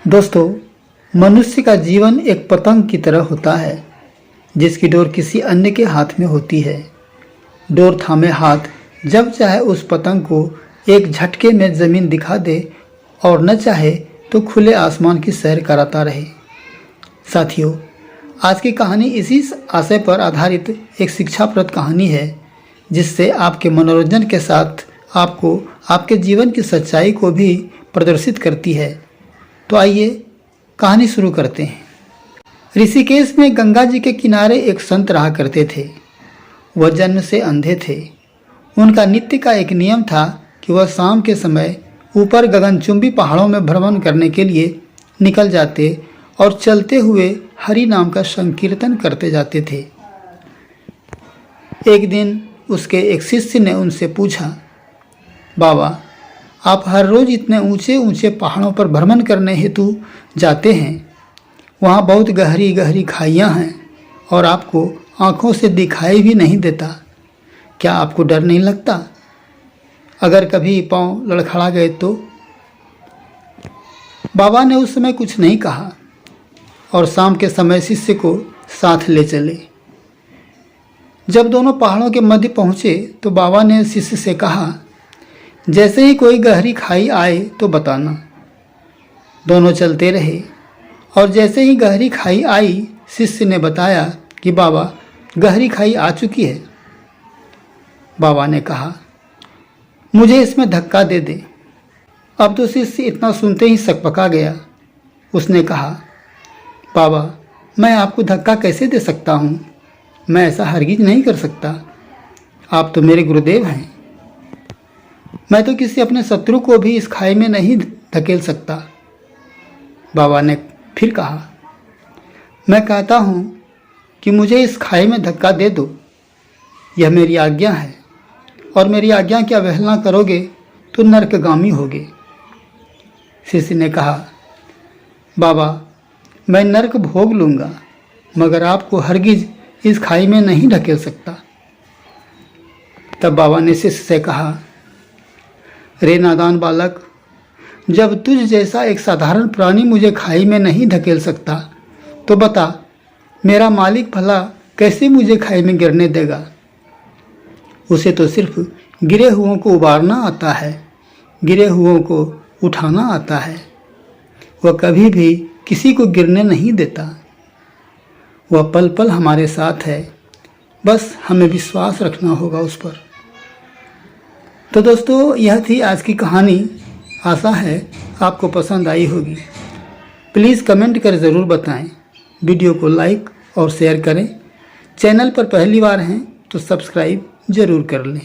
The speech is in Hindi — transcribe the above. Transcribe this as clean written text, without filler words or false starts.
दोस्तों, मनुष्य का जीवन एक पतंग की तरह होता है जिसकी डोर किसी अन्य के हाथ में होती है। डोर थामे हाथ जब चाहे उस पतंग को एक झटके में ज़मीन दिखा दे और न चाहे तो खुले आसमान की सैर कराता रहे। साथियों, आज की कहानी इसी आशय पर आधारित एक शिक्षाप्रद कहानी है जिससे आपके मनोरंजन के साथ आपको आपके जीवन की सच्चाई को भी प्रदर्शित करती है। तो आइए कहानी शुरू करते हैं। ऋषिकेश में गंगा जी के किनारे एक संत रहा करते थे। वह जन्म से अंधे थे। उनका नित्य का एक नियम था कि वह शाम के समय ऊपर गगनचुंबी पहाड़ों में भ्रमण करने के लिए निकल जाते और चलते हुए हरि नाम का संकीर्तन करते जाते थे। एक दिन उसके एक शिष्य ने उनसे पूछा, बाबा, आप हर रोज़ इतने ऊंचे ऊंचे पहाड़ों पर भ्रमण करने हेतु जाते हैं। वहाँ बहुत गहरी गहरी खाइयाँ हैं और आपको आँखों से दिखाई भी नहीं देता। क्या आपको डर नहीं लगता? अगर कभी पाँव लड़खड़ा गए तो? बाबा ने उस समय कुछ नहीं कहा और शाम के समय शिष्य को साथ ले चले। जब दोनों पहाड़ों के मध्य पहुँचे तो बाबा ने शिष्य से कहा, जैसे ही कोई गहरी खाई आए तो बताना। दोनों चलते रहे और जैसे ही गहरी खाई आई, शिष्य ने बताया कि बाबा, गहरी खाई आ चुकी है। बाबा ने कहा, मुझे इसमें धक्का दे दे। अब तो शिष्य इतना सुनते ही सकपका गया। उसने कहा, बाबा, मैं आपको धक्का कैसे दे सकता हूँ? मैं ऐसा हरगिज नहीं कर सकता। आप तो मेरे गुरुदेव हैं। मैं तो किसी अपने शत्रु को भी इस खाई में नहीं धकेल सकता। बाबा ने फिर कहा, मैं कहता हूँ कि मुझे इस खाई में धक्का दे दो। यह मेरी आज्ञा है और मेरी आज्ञा की अवहेलना करोगे तो नरकगामी होगे। शिष्य ने कहा, बाबा, मैं नरक भोग लूँगा मगर आपको हरगिज इस खाई में नहीं ढकेल सकता। तब बाबा ने शिष्य से कहा, रे नादान बालक, जब तुझ जैसा एक साधारण प्राणी मुझे खाई में नहीं धकेल सकता तो बता, मेरा मालिक भला कैसे मुझे खाई में गिरने देगा? उसे तो सिर्फ गिरे हुओं को उबारना आता है, गिरे हुओं को उठाना आता है। वह कभी भी किसी को गिरने नहीं देता। वह पल पल हमारे साथ है, बस हमें विश्वास रखना होगा उस पर। तो दोस्तों, यह थी आज की कहानी। आशा है आपको पसंद आई होगी। प्लीज़ कमेंट कर ज़रूर बताएं। वीडियो को लाइक और शेयर करें। चैनल पर पहली बार हैं तो सब्सक्राइब ज़रूर कर लें।